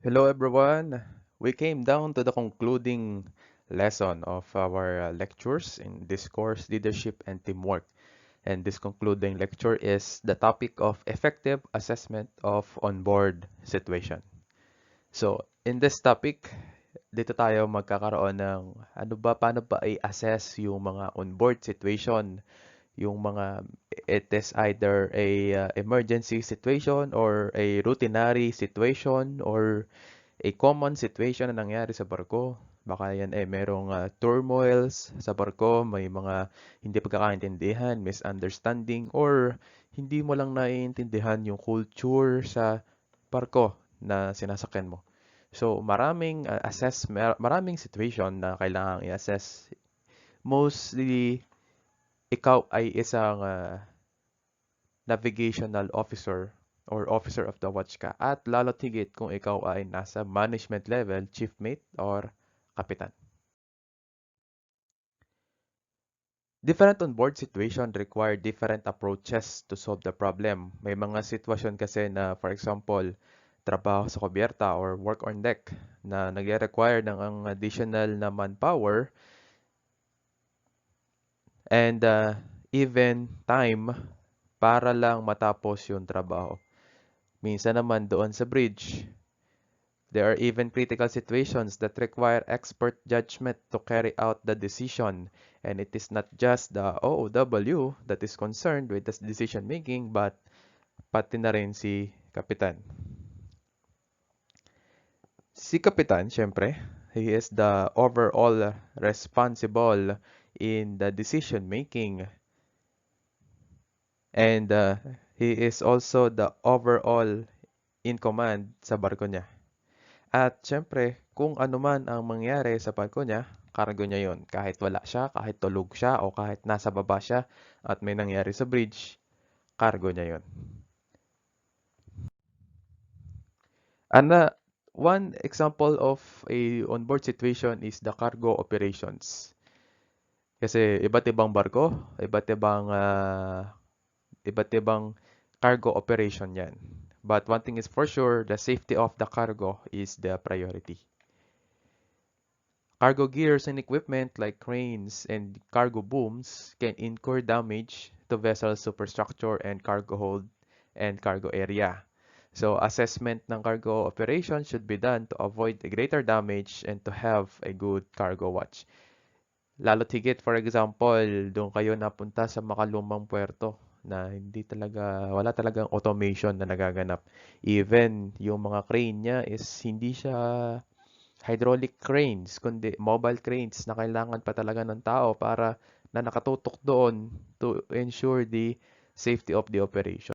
Hello everyone. We came down to the concluding lesson of our lectures in this course, Leadership and Teamwork. And this concluding lecture is the topic of effective assessment of onboard situation. So, in this topic, dito tayo magkakaroon ng paano ba i-assess yung mga onboard situation, yung mga it is either a emergency situation or a routinary situation or a common situation na nangyari sa barko. Baka yan merong turmoils sa barko, may mga hindi pagkakaintindihan, misunderstanding, or hindi mo lang naiintindihan yung culture sa barko na sinasakyan mo. So, maraming situation na kailangang i-assess. Mostly, ikaw ay isang navigational officer or officer of the watch ka. At lalo't higit kung ikaw ay nasa management level, chief mate or kapitan. Different on-board situation require different approaches to solve the problem. May mga sitwasyon kasi na, for example, trabaho sa kubyerta or work on deck na nag-require ng ang additional na manpower and even time para lang matapos yung trabaho. Minsan naman doon sa bridge, there are even critical situations that require expert judgment to carry out the decision. And it is not just the OOW that is concerned with the decision making, but pati na rin si Kapitan. Si Kapitan, syempre, he is the overall responsible in the decision making. And he is also the overall in command sa barko niya. At syempre, kung ano man ang mangyari sa barko niya, kargo niya yon. Kahit wala siya, kahit tulog siya, o kahit nasa baba siya at may nangyari sa bridge, kargo niya yon. One example of a onboard situation is the cargo operations. Kasi iba't ibang barko, iba't ibang cargo operation yan. But one thing is for sure, the safety of the cargo is the priority. Cargo gears and equipment like cranes and cargo booms can incur damage to vessel superstructure and cargo hold and cargo area. So, assessment ng cargo operation should be done to avoid a greater damage and to have a good cargo watch. Lalo't higit, for example, doon kayo napunta sa makalumang puerto na wala talagang automation na nagaganap. Even yung mga crane niya is hindi siya hydraulic cranes, kundi mobile cranes na kailangan pa talaga ng tao para na nakatutok doon to ensure the safety of the operation.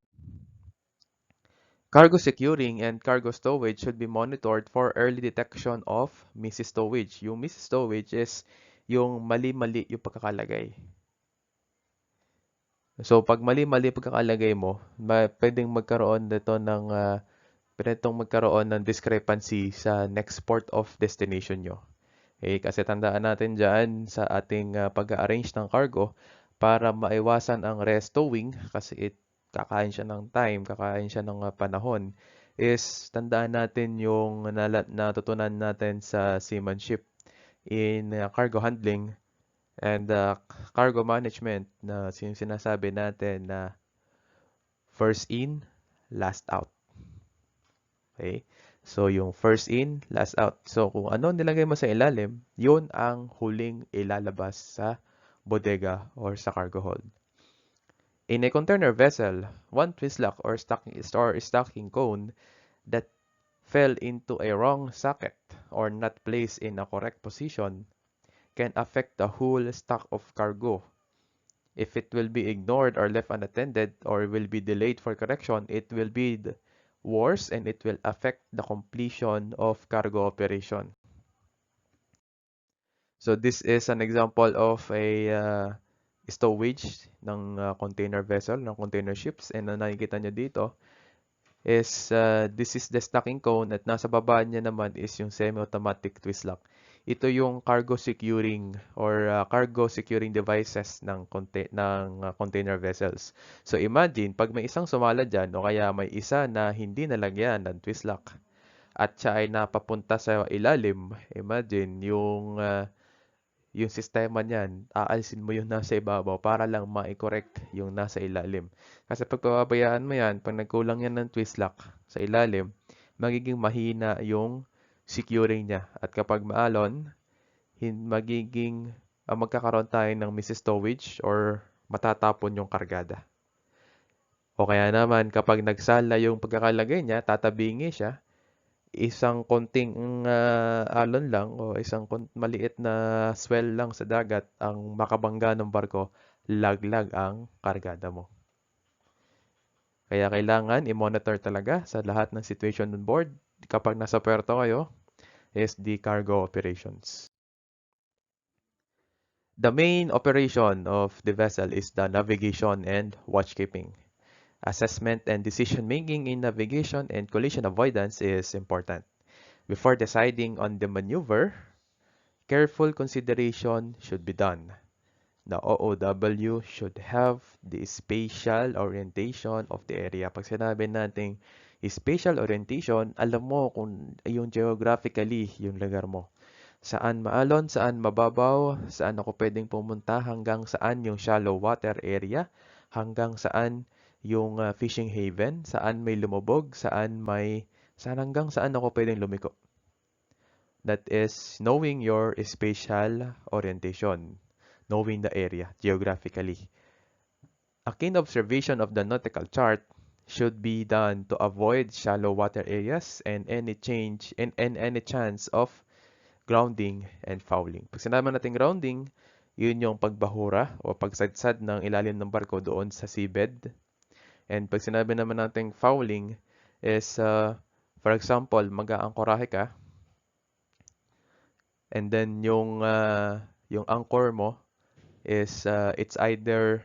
Cargo securing and cargo stowage should be monitored for early detection of misstowage. Yung misstowage is yung mali-mali yung pagkakalagay. So, pag mali-mali pagkakalagay mo, pwedeng magkaroon ng discrepancy sa next port of destination nyo. Okay, kasi tandaan natin dyan sa ating pag-arrange ng cargo para maiwasan ang restowing kasi kakain siya ng time, kakain siya ng panahon, is tandaan natin yung natutunan natin sa seamanship in cargo handling and cargo management na sinasabi natin na first in, last out. Okay? So, yung first in, last out. So, kung ano nilagay mo sa ilalim, yun ang huling ilalabas sa bodega or sa cargo hold. In a container vessel, one twist lock or stocking cone that fell into a wrong socket or not placed in a correct position can affect the whole stock of cargo. If it will be ignored or left unattended or will be delayed for correction, it will be worse and it will affect the completion of cargo operation. So this is an example of a stowage ng container vessel, ng container ships. And nakikita nyo dito is this is the stocking cone at nasa baba niya naman is yung semi-automatic twist lock. Ito yung cargo securing or cargo securing devices ng container vessels. So imagine, pag may isang sumala dyan o kaya may isa na hindi nalagyan ng twist lock, at siya ay napapunta sa ilalim, imagine yung sistema niyan, aalisin mo yung nasa ibabaw para lang ma-correct yung nasa ilalim. Kasi pag pababayaan mo yan, pag nagkulang yan ng twist lock sa ilalim, magiging mahina yung securing niya. At kapag maalon, magkakaroon tayo ng misstowage or matatapon yung kargada. O kaya naman, kapag nagsala yung pagkakalagay niya, tatabingi siya, isang konting alon lang o maliit na swell lang sa dagat ang makabangga ng barko, laglag ang kargada mo. Kaya kailangan i-monitor talaga sa lahat ng situation on board kapag nasa puerto kayo is the cargo operations. The main operation of the vessel is the navigation and watchkeeping. Assessment and decision making in navigation and collision avoidance is important. Before deciding on the maneuver, careful consideration should be done. The OOW should have the spatial orientation of the area. Pag sinabi natin spatial orientation, alam mo kung yung geographically yung lugar mo. Saan maalon, saan mababaw, saan ako pwedeng pumunta, hanggang saan yung shallow water area, hanggang saan yung fishing haven, saan may lumubog, hanggang saan ako pwedeng lumiko. That is knowing your spatial orientation, knowing the area geographically. A keen observation of the nautical chart should be done to avoid shallow water areas and any chance of grounding and fouling. Pag sinabi natin grounding, yun yung pagbahura o pagsadsad ng ilalim ng barko doon sa seabed. And pag sinabi naman natin fouling is, for example, mag-aangkorahe ka, and then yung anchor mo is it's either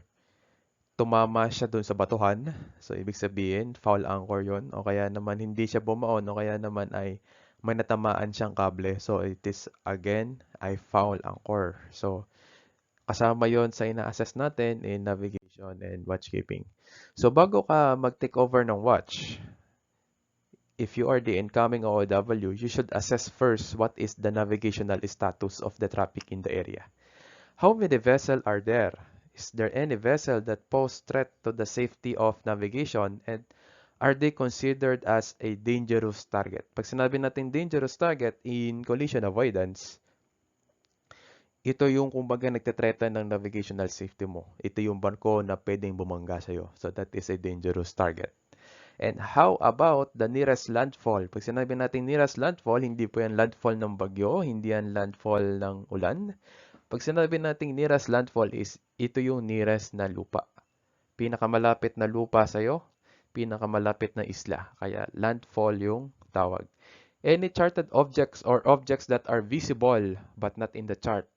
tumama siya doon sa batuhan, so ibig sabihin foul anchor yon, o kaya naman hindi siya bumaon, o kaya naman ay may natamaan siyang kable, so it is again ay foul anchor. So kasama yon sa ina-assess natin in navigation and watchkeeping. So bago ka mag-take over ng watch, if you are the incoming OOW, you should assess first what is the navigational status of the traffic in the area. How many vessels are there? Is there any vessel that pose threat to the safety of navigation, and are they considered as a dangerous target? Pag sinabi natin dangerous target in collision avoidance, ito yung kumbaga nagtetreta ng navigational safety mo. Ito yung barko na pwedeng bumangga sa'yo. So that is a dangerous target. And how about the nearest landfall? Pag sinabi natin nearest landfall, hindi po yan landfall ng bagyo, hindi yan landfall ng ulan. Pag sinabi natin nearest landfall is, ito yung nearest na lupa. Pinakamalapit na lupa sa'yo, pinakamalapit na isla. Kaya landfall yung tawag. Any charted objects or objects that are visible but not in the chart.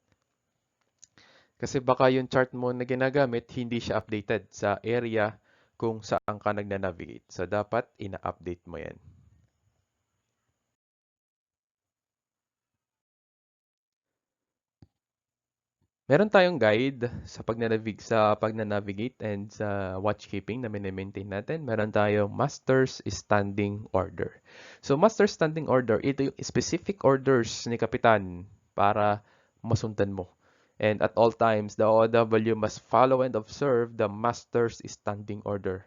Kasi baka yung chart mo na ginagamit, hindi siya updated sa area kung saan ka nagna-navigate. So, dapat ina-update mo yan. Meron tayong guide sa pagna-navigate and sa watchkeeping na mini-maintain natin. Meron tayong Master's Standing Order. So, Master's Standing Order, ito yung specific orders ni Kapitan para masundan mo. And at all times, the OOW must follow and observe the Master's Standing Order.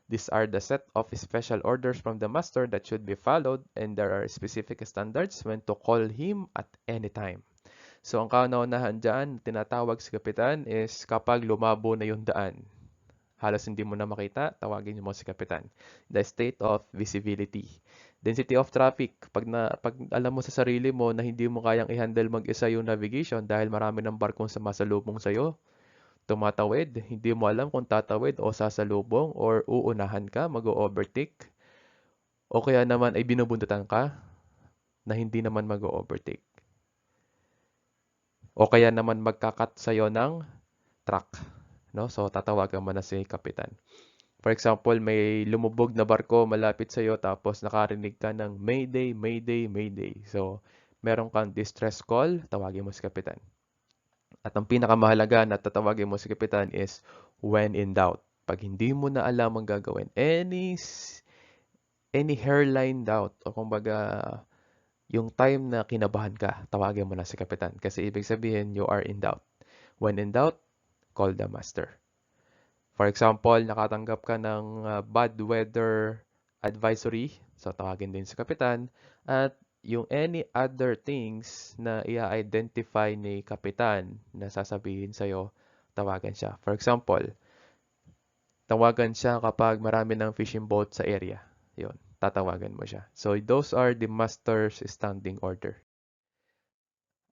These are the set of special orders from the master that should be followed, and there are specific standards when to call him at any time. So, ang kauna-unahan dyan, tinatawag si Kapitan is kapag lumabo na yung daan. Halos hindi mo na makita, tawagin mo si Kapitan. The state of visibility. Density of traffic. Pag alam mo sa sarili mo na hindi mo kayang i-handle mag-isa yung navigation dahil marami ng barkong sumasalubong sa'yo, tumatawid, hindi mo alam kung tatawid o sasalubong or uunahan ka, mag-overtake, o kaya naman ay binubundutan ka na hindi naman mag-overtake. O kaya naman magkakat sa'yo ng truck. No? So, tatawagan mo na si Kapitan. For example, may lumubog na barko malapit sa'yo tapos nakarinig ka ng Mayday, Mayday, Mayday. So, meron kang distress call, tawagin mo si Kapitan. At ang pinakamahalaga na tatawagin mo si Kapitan is when in doubt. Pag hindi mo na alam ang gagawin, any hairline doubt o kumbaga yung time na kinabahan ka, tawagin mo na si kapitan kasi ibig sabihin you are in doubt. When in doubt, call the master. For example, nakatanggap ka ng bad weather advisory, so tawagin din si kapitan. At yung any other things na i-identify ni kapitan na sasabihin sa'yo, tawagan siya. For example, tawagan siya kapag marami ng fishing boat sa area. Yun, tatawagan mo siya. So those are the master's standing order.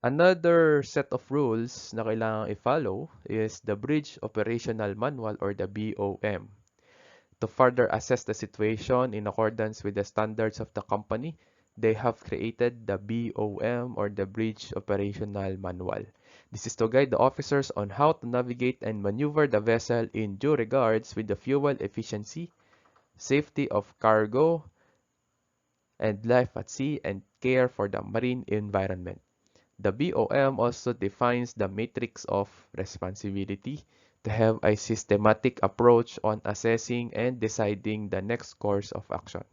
Another set of rules na kailangan i-follow is the Bridge Operational Manual or the BOM. To further assess the situation in accordance with the standards of the company, they have created the BOM or the Bridge Operational Manual. This is to guide the officers on how to navigate and maneuver the vessel in due regards with the fuel efficiency, safety of cargo, and life at sea, and care for the marine environment. The BOM also defines the matrix of responsibility to have a systematic approach on assessing and deciding the next course of action.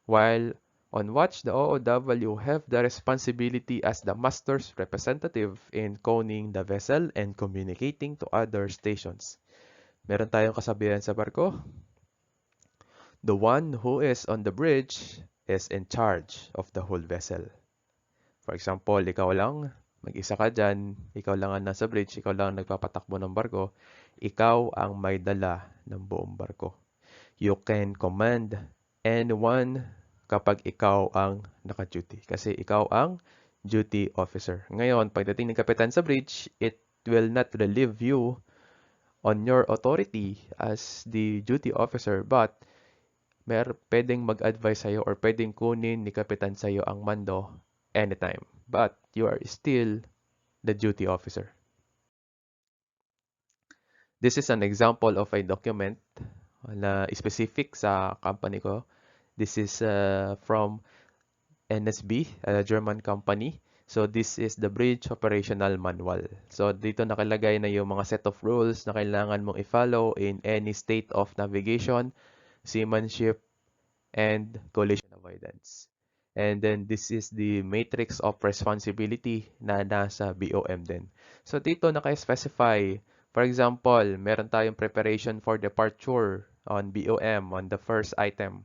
While on watch, the OOW have the responsibility as the master's representative in conning the vessel and communicating to other stations. Meron tayong kasabihan sa barko. The one who is on the bridge is in charge of the whole vessel. For example, ikaw lang, mag-isa ka dyan, ikaw lang ang nasa bridge, ikaw lang ang nagpapatakbo ng barko, ikaw ang may dala ng buong barko. You can command anyone kapag ikaw ang naka-duty. Kasi ikaw ang duty officer. Ngayon, pagdating ng kapitan sa bridge, it will not relieve you on your authority as the duty officer, but pwedeng mag-advise sa'yo or pwedeng kunin ni kapitan sa'yo ang mando anytime. But you are still the duty officer. This is an example of a document na specific sa company ko. This is from NSB, a German company. So this is the Bridge Operational Manual. So dito nakalagay na yung mga set of rules na kailangan mong i-follow in any state of navigation, seamanship, and collision avoidance. And then this is the matrix of responsibility na nasa BOM din. So dito naka-specify, for example, meron tayong preparation for departure on BOM on the first item.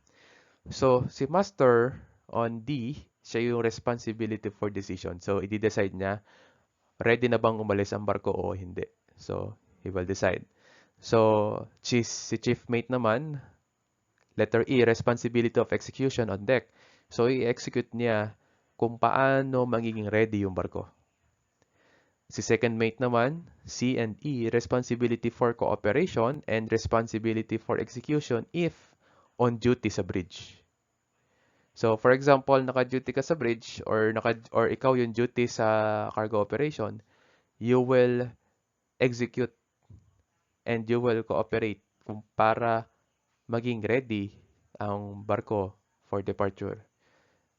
So si master on D, siya yung responsibility for decision. So i-decide niya, ready na bang umalis ang barko o hindi. So he will decide. So si chief mate naman, letter E, responsibility of execution on deck. So, i-execute niya kung paano magiging ready yung barko. Si second mate naman, C and E, responsibility for cooperation and responsibility for execution if on duty sa bridge. So, for example, naka-duty ka sa bridge or ikaw yung duty sa cargo operation, you will execute and you will cooperate kung para maging ready ang barko for departure.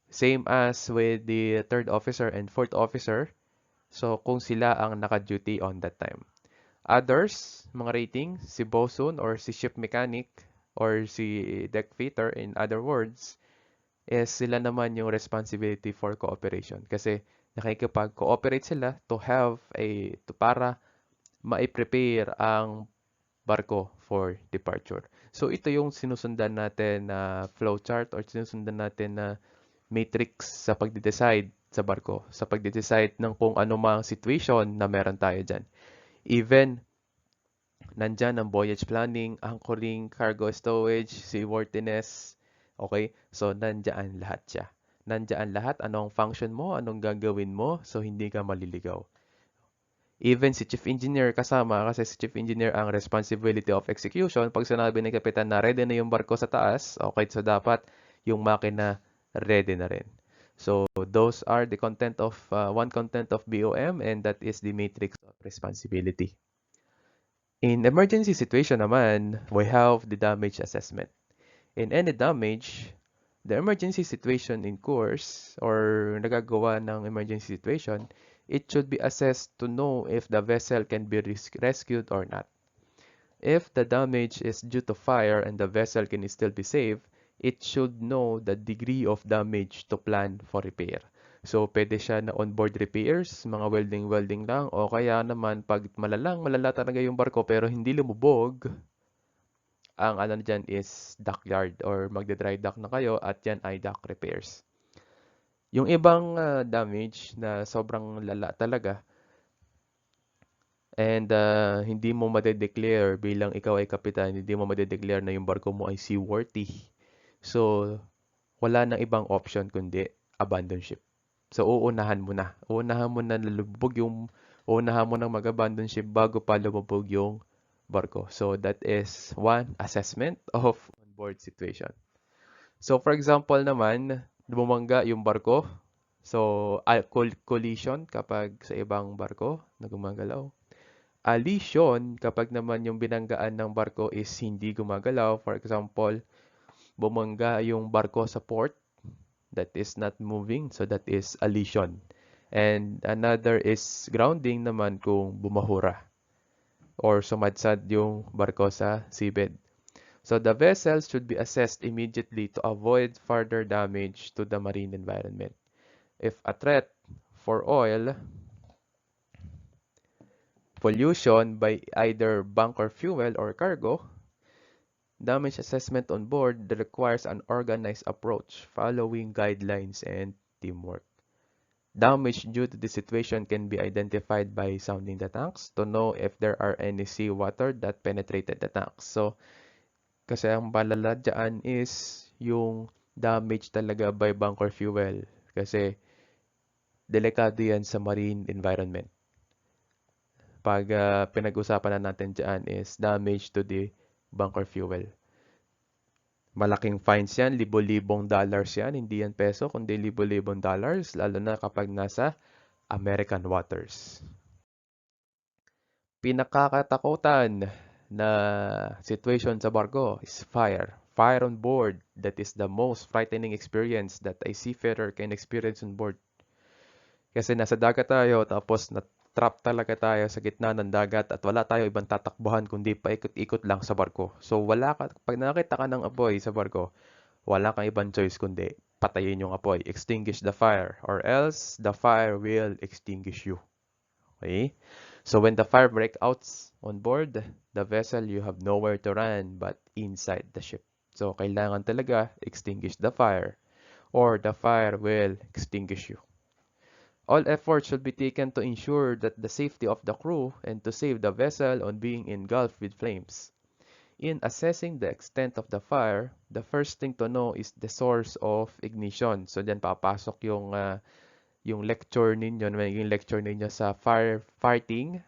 Same as with the third officer and fourth officer. So, kung sila ang naka-duty on that time. Others, mga rating, si bosun or si ship mechanic or si deck fitter, in other words, is sila naman yung responsibility for cooperation. Kasi nakikipag-cooperate sila para ma-prepare ang barko for departure. So ito yung sinusundan natin na flowchart or sinusundan natin na matrix sa pagde-decide sa barko, sa pagde-decide ng kung ano mang situation na meron tayo dyan. Even nandyan ang voyage planning, anchoring, cargo stowage, seaworthiness, okay? So nandyan lahat siya. Nandyan lahat, anong function mo, anong gagawin mo, so hindi ka maliligaw. Even si Chief Engineer kasama kasi si Chief Engineer ang responsibility of execution. Pag sinabi ng kapitan na ready na yung barko sa taas, okay, so dapat yung makina ready na rin. So those are the one content of BOM, and that is the matrix of responsibility. In emergency situation naman, we have the damage assessment. In any damage, the emergency situation in course or nagagawa ng emergency situation, it should be assessed to know if the vessel can be rescued or not. If the damage is due to fire and the vessel can still be saved, it should know the degree of damage to plan for repair. So, pwede siya na onboard repairs, mga welding-welding lang, o kaya naman pag malala talaga yung barko pero hindi lumubog, ang ano dyan is dockyard or magde-dry dock na kayo at yan ay dock repairs. Yung ibang damage na sobrang lala talaga and hindi mo madedeclare bilang ikaw ay kapitan, hindi mo madedeclare na yung barko mo ay seaworthy. So, wala nang ibang option kundi abandon ship. So, uunahan mo na. Uunahan mo na lulubog yung, uunahan mo na mag-abandon ship bago pa lumubog yung barko. So, that is one assessment of onboard situation. So, for example naman, bumangga yung barko. So, collision kapag sa ibang barko na gumagalaw. Allision kapag naman yung binanggaan ng barko is hindi gumagalaw. For example, bumangga yung barko sa port that is not moving. So, that is allision. And another is grounding naman kung bumahura or sumadsad yung barko sa seabed. So, the vessels should be assessed immediately to avoid further damage to the marine environment. If a threat for oil, pollution by either bunker fuel or cargo, damage assessment on board requires an organized approach following guidelines and teamwork. Damage due to the situation can be identified by sounding the tanks to know if there are any seawater that penetrated the tanks. So, kasi ang balala dyan is yung damage talaga by bunker fuel. Kasi delikado yan sa marine environment. Pag pinag-usapan na natin dyan is damage to the bunker fuel. Malaking fines yan, libo-libong dollars yan, hindi yan peso, kundi libo-libong dollars, lalo na kapag nasa American waters. Pinakakatakutan na situation sa barko is fire. Fire on board, that is the most frightening experience that a seafarer can experience on board. Kasi nasa dagat tayo, tapos na-trap talaga tayo sa gitna ng dagat at wala tayo ibang tatakbuhan kundi paikot-ikot lang sa barko. So pag nakita ka ng apoy sa barko, wala kang ibang choice kundi patayin yung apoy, extinguish the fire, or else the fire will extinguish you. Okay? So when the fire breakouts on board the vessel, you have nowhere to run but inside the ship. So kailangan talaga extinguish the fire or the fire will extinguish you. All efforts should be taken to ensure that the safety of the crew and to save the vessel on being engulfed with flames. In assessing the extent of the fire, the first thing to know is the source of ignition. So diyan papasok yung lecture ninyo, magiging lecture ninyo sa firefighting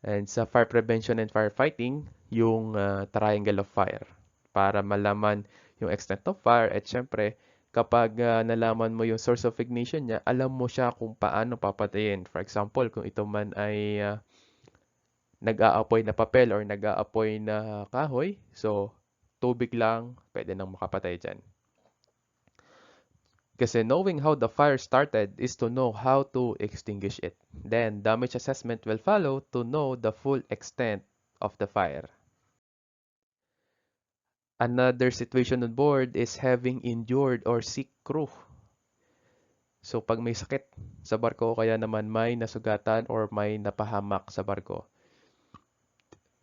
and sa fire prevention and firefighting, yung triangle of fire para malaman yung extent of fire at syempre kapag nalaman mo yung source of ignition niya, alam mo siya kung paano papatayin. For example, kung ito man ay nag-aapoy na papel or nag-aapoy na kahoy, so tubig lang, pwede nang makapatay dyan. Kasi knowing how the fire started is to know how to extinguish it. Then, damage assessment will follow to know the full extent of the fire. Another situation on board is having injured or sick crew. So, pag may sakit sa barko, kaya naman may nasugatan or may napahamak sa barko.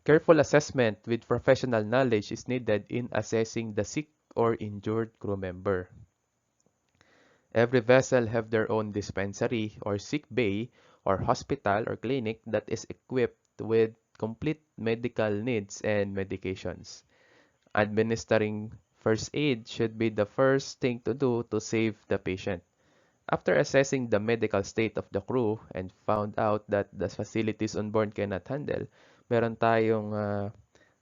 Careful assessment with professional knowledge is needed in assessing the sick or injured crew member. Every vessel have their own dispensary or sick bay or hospital or clinic that is equipped with complete medical needs and medications. Administering first aid should be the first thing to do to save the patient. After assessing the medical state of the crew and found out that the facilities on board cannot handle, meron tayong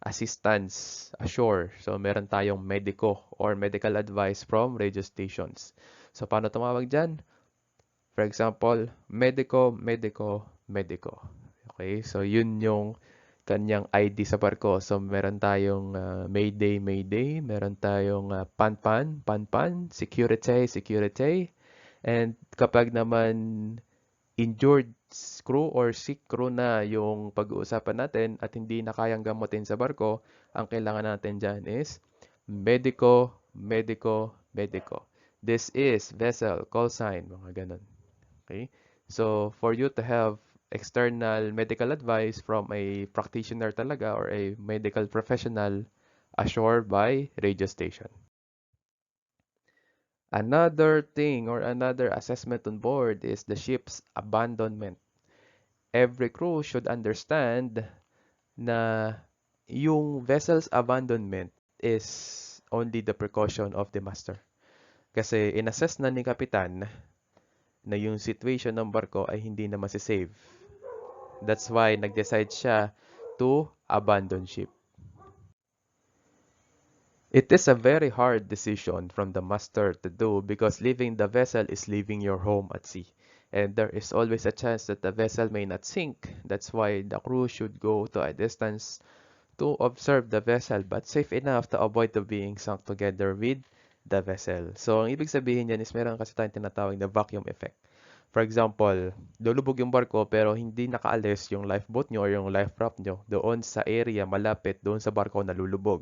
assistance ashore. So, meron tayong medico or medical advice from radio stations. So, paano tumawag dyan? For example, medico, medico, medico. Okay, so yun yung kanyang ID sa barko. So, meron tayong Mayday, Mayday. Meron tayong Panpan, Panpan. Security, Security. And kapag naman injured crew or sick crew na yung pag-uusapan natin at hindi na kayang gamutin sa barko, ang kailangan natin dyan is Medico, medico, medico. This is vessel, call sign, mga ganun. Okay? So, for you to have external medical advice from a practitioner talaga or a medical professional assured by radio station. Another thing or another assessment on board is the ship's abandonment. Every crew should understand na yung vessel's abandonment is only the precaution of the master. Kasi inassess na ni Kapitan na yung situation ng barko ay hindi na masisave. That's why nag-decide siya to abandon ship. It is a very hard decision from the master to do because leaving the vessel is leaving your home at sea. And there is always a chance that the vessel may not sink. That's why the crew should go to a distance to observe the vessel but safe enough to avoid the being sunk together with the vessel. So, ang ibig sabihin yan is meron kasi tayong tinatawag na vacuum effect. For example, lulubog yung barko pero hindi nakaalis yung lifeboat nyo or yung life raft nyo doon sa area malapit doon sa barko na lulubog.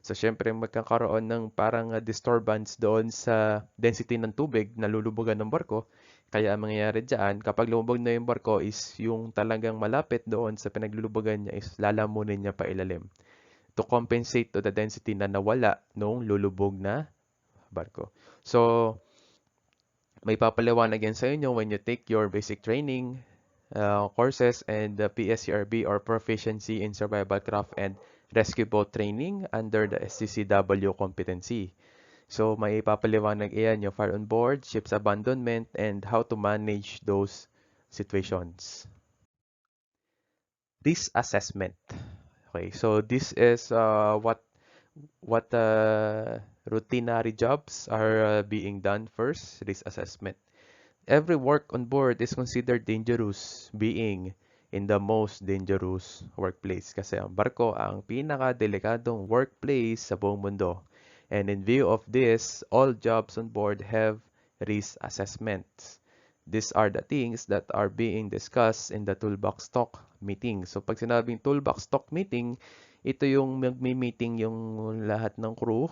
So, syempre, magkakaroon ng parang disturbance doon sa density ng tubig na lulubugan ng barko. Kaya ang mangyayari dyan, kapag lumubog na yung barko is yung talagang malapit doon sa pinaglulubugan niya is lalamunin niya pa ilalim to compensate to the density na nawala nung lulubog na barko. So, may papaliwanag yan sa inyo when you take your basic training courses and the PSCRB or Proficiency in Survival Craft and Rescue Boat Training under the SCCW competency. So, may ipapaliwanag iyan yung fire on board, ship's abandonment, and how to manage those situations. Risk assessment. Okay, so this is what routinary jobs are being done first, risk assessment. Every work on board is considered dangerous being in the most dangerous workplace kasi ang barko ang pinaka-delikadong workplace sa buong mundo. And in view of this, all jobs on board have risk assessments. These are the things that are being discussed in the toolbox talk meeting. So pag sinabing toolbox talk meeting, ito yung magmi-meeting yung lahat ng crew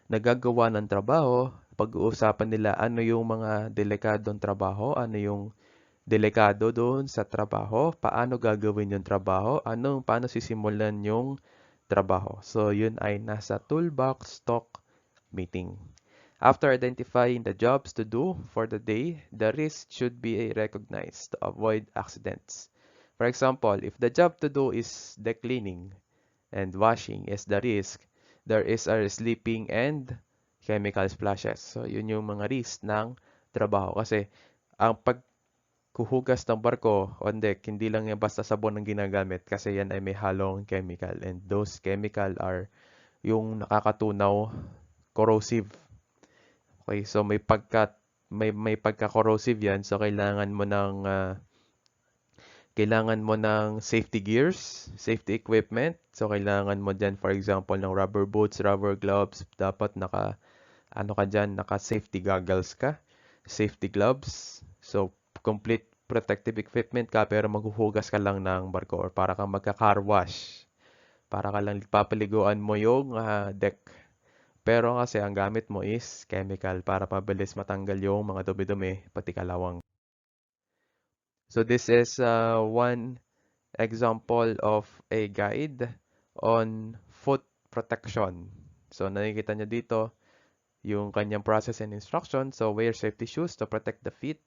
nagagawa ng trabaho, pag-uusapan nila ano yung mga delikadong trabaho, ano yung delikado doon sa trabaho, paano gagawin yung trabaho, paano sisimulan yung trabaho. So, yun ay nasa toolbox talk meeting. After identifying the jobs to do for the day, the risk should be recognized to avoid accidents. For example, if the job to do is deck cleaning and washing is the risk, there is a sleeping and chemical splashes. So, yun yung mga risk ng trabaho. Kasi, ang pagkuhugas ng barko on deck, hindi lang yung basta sabon ang ginagamit kasi yan ay may halong chemical. And those chemical are yung nakakatunaw, corrosive. Okay, so may pagka-corrosive yan. So, kailangan mo ng safety gears, safety equipment. So, kailangan mo dyan, for example, ng rubber boots, rubber gloves. Dapat naka-safety goggles ka, safety gloves. So, complete protective equipment ka, pero maghuhugas ka lang ng barko or para kang magka-car wash. Para ka lang papaliguan mo yung deck. Pero kasi ang gamit mo is chemical para mabilis matanggal yung mga dumi-dumi, pati kalawang. So this is one example of a guide on foot protection. So nakikita nyo dito yung kanyang process and instruction. So wear safety shoes to protect the feet.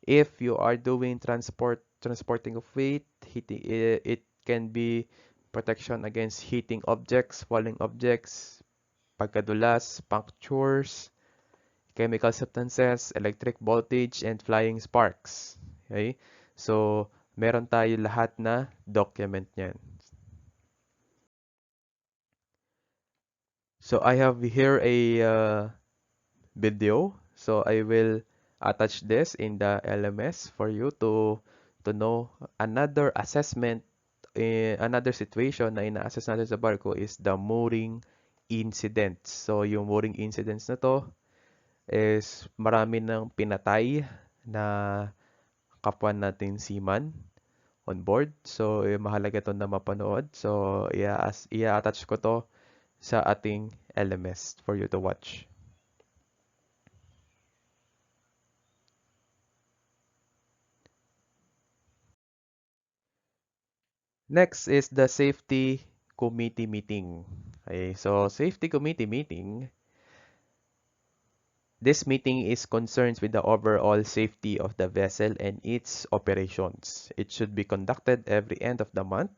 If you are doing transporting of weight, it can be protection against hitting objects, falling objects, pagkadulas, punctures, chemical substances, electric voltage, and flying sparks. Okay? So, meron tayo lahat na document niyan. So, I have here a video. So, I will attach this in the LMS for you to know another assessment, another situation na ina-assess natin sa barko is the mooring incidents. So, yung mooring incidents na to is marami ng pinatay na kapwa nating seaman on board. So, mahalaga ito na mapanood. So, i-attach ko to sa ating LMS for you to watch. Next is the safety committee meeting. Okay, so safety committee meeting, this meeting is concerned with the overall safety of the vessel and its operations. It should be conducted every end of the month,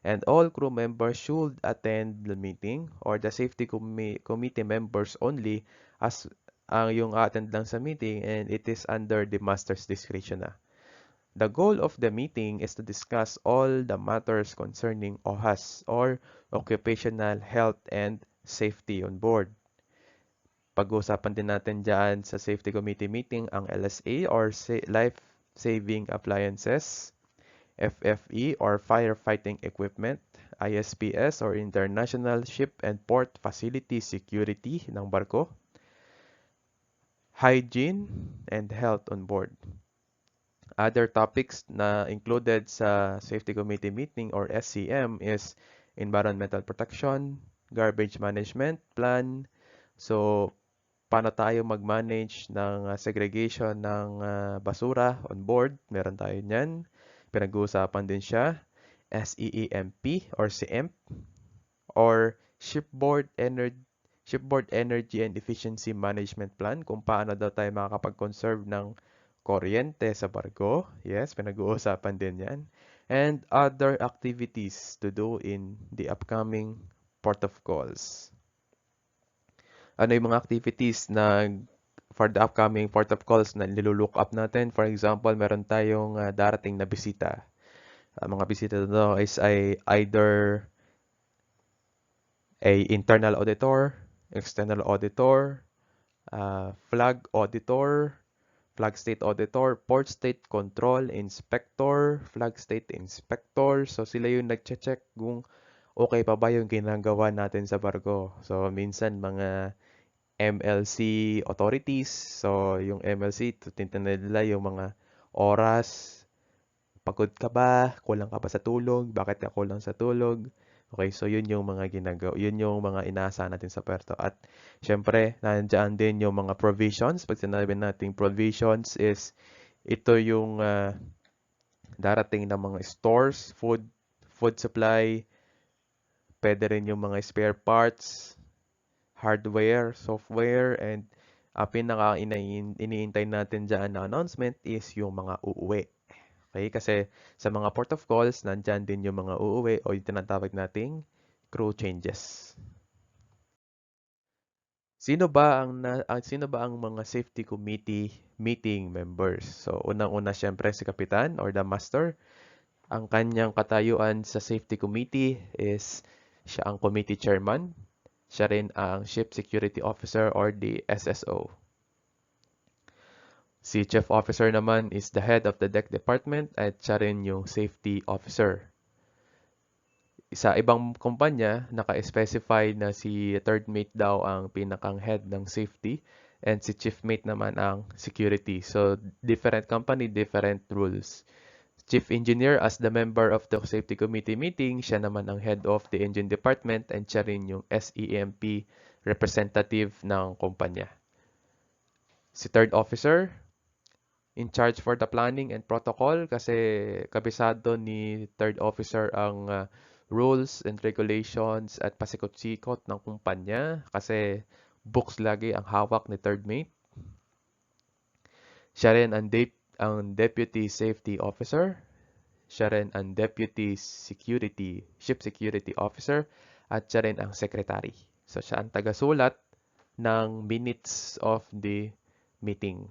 and all crew members should attend the meeting, or the safety committee members only, as ang yung attend lang sa meeting, and it is under the master's discretion na. The goal of the meeting is to discuss all the matters concerning OHAS, or Occupational Health and Safety on Board. Pag-uusapan din natin dyan sa Safety Committee meeting ang LSA, or Life Saving Appliances, FFE, or Firefighting Equipment, ISPS, or International Ship and Port Facility Security ng barko, Hygiene, and Health on Board. Other topics na included sa Safety Committee meeting or SCM is environmental protection, garbage management plan. So, paano tayo mag-manage ng segregation ng basura on board? Meron tayo niyan. Pinag-uusapan din siya. SEEMP or SEEMP, or Shipboard Energy and Efficiency Management Plan, kung paano daw tayo makakapag-conserve ng kuryente sa barko. Yes, pinag-uusapan din yan. And other activities to do in the upcoming port of calls. Ano yung mga activities na for the upcoming port of calls na nilulook up natin? For example, meron tayong darating na bisita. Ang mga bisita na is either a internal auditor, external auditor, flag auditor, flag state auditor, port state control inspector, flag state inspector. So sila yung nagche-check kung okay pa ba yung ginagawa natin sa barko. So minsan mga MLC authorities. So yung MLC, titingnan nila yung mga oras. Pagod ka ba? Kulang ka ba sa tulog? Bakit ka kulang sa tulog? Okay, so yun yung mga ginagawa, yun yung mga inaasahan natin sa puerto. At syempre, nandiyan din yung mga provisions. Pag sinabi nating provisions is ito yung darating na mga stores, food supply, pwede rin yung mga spare parts, hardware, software, and pinaka-iniintay natin dyan na announcement is yung mga uuwi. Okay? Kasi sa mga port of calls, nandyan din yung mga uuwi o yung tinatawag nating crew changes. Sino ba ang mga safety committee meeting members? So, unang-una syempre si kapitan or the master. Ang kanyang katayuan sa safety committee is siya ang committee chairman. Siya rin ang Ship Security Officer or the SSO. Si Chief Officer naman is the head of the deck department at siya rin yung safety officer. Sa ibang kumpanya, naka-specify na si third mate daw ang pinakang head ng safety and si chief mate naman ang security. So, different company, different rules. Chief engineer as the member of the safety committee meeting, siya naman ang head of the engine department and siya rin yung SEMP representative ng kumpanya. Si third officer, in charge for the planning and protocol kasi kabisado ni third officer ang rules and regulations at pasikot-sikot ng kumpanya kasi books lagi ang hawak ni third mate. Siya rin ang deputy safety officer. Siya rin ang deputy ship security officer at siya rin ang secretary. So siya ang tagasulat ng minutes of the meeting.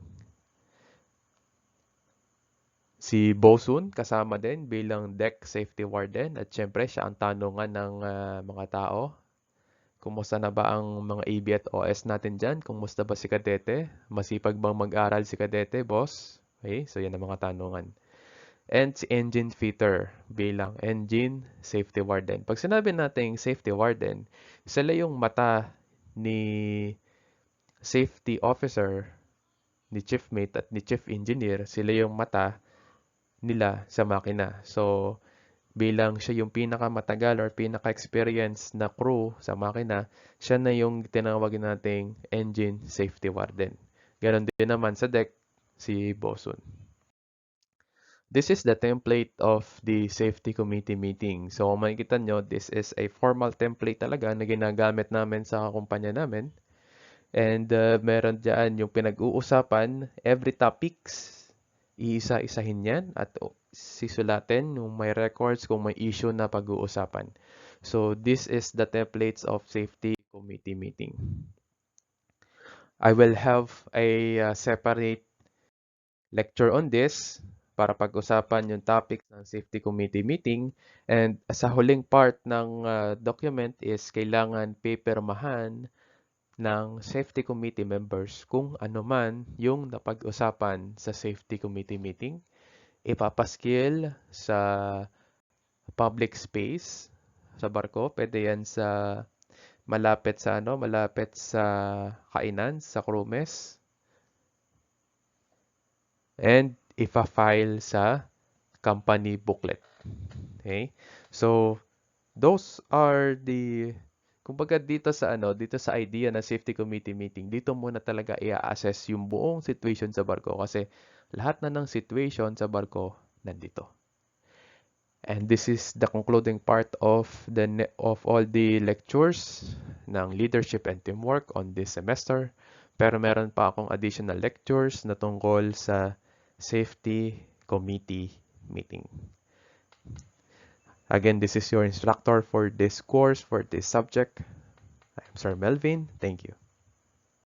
Si Bosun kasama din bilang deck safety warden at syempre siya ang tanungan ng mga tao. Kumusta na ba ang mga AB at OS natin dyan? Kumusta ba si Kadete? Masipag bang mag-aral si Kadete, boss? Okay, so yan ang mga tanungan. And si engine fitter bilang engine safety warden. Pag sinabi nating safety warden, sila yung mata ni safety officer, ni chief mate at ni chief engineer. Sila yung mata nila sa makina. So, bilang siya yung pinakamatagal or pinaka-experience na crew sa makina, siya na yung tinawag nating engine safety warden. Ganon din naman sa deck, si bosun. This is the template of the safety committee meeting. So kung makikita nyo, this is a formal template talaga na ginagamit namin sa kumpanya namin. And meron dyan yung pinag-uusapan, every topics, iisa-isahin yan at sisulatin yung may records kung may issue na pag-uusapan. So this is the templates of safety committee meeting. I will have a separate lecture on this para pag-usapan yung topics ng safety committee meeting. And sa huling part ng document is kailangan papermahan ng safety committee members kung ano man yung napag-usapan sa safety committee meeting. Ipapaskil sa public space sa barko. Pwede yan sa malapit sa kainan, sa crew mess. And ipa-file sa company booklet. Okay? So, those are the kumbaga dito sa idea na safety committee meeting, dito muna talaga i-assess yung buong situation sa barko kasi lahat na ng situation sa barko nandito. And this is the concluding part of all the lectures ng leadership and teamwork on this semester. Pero meron pa akong additional lectures na tungkol sa safety committee meeting. Again, this is your instructor for this course, for this subject. I'm Sir Melvin. Thank you.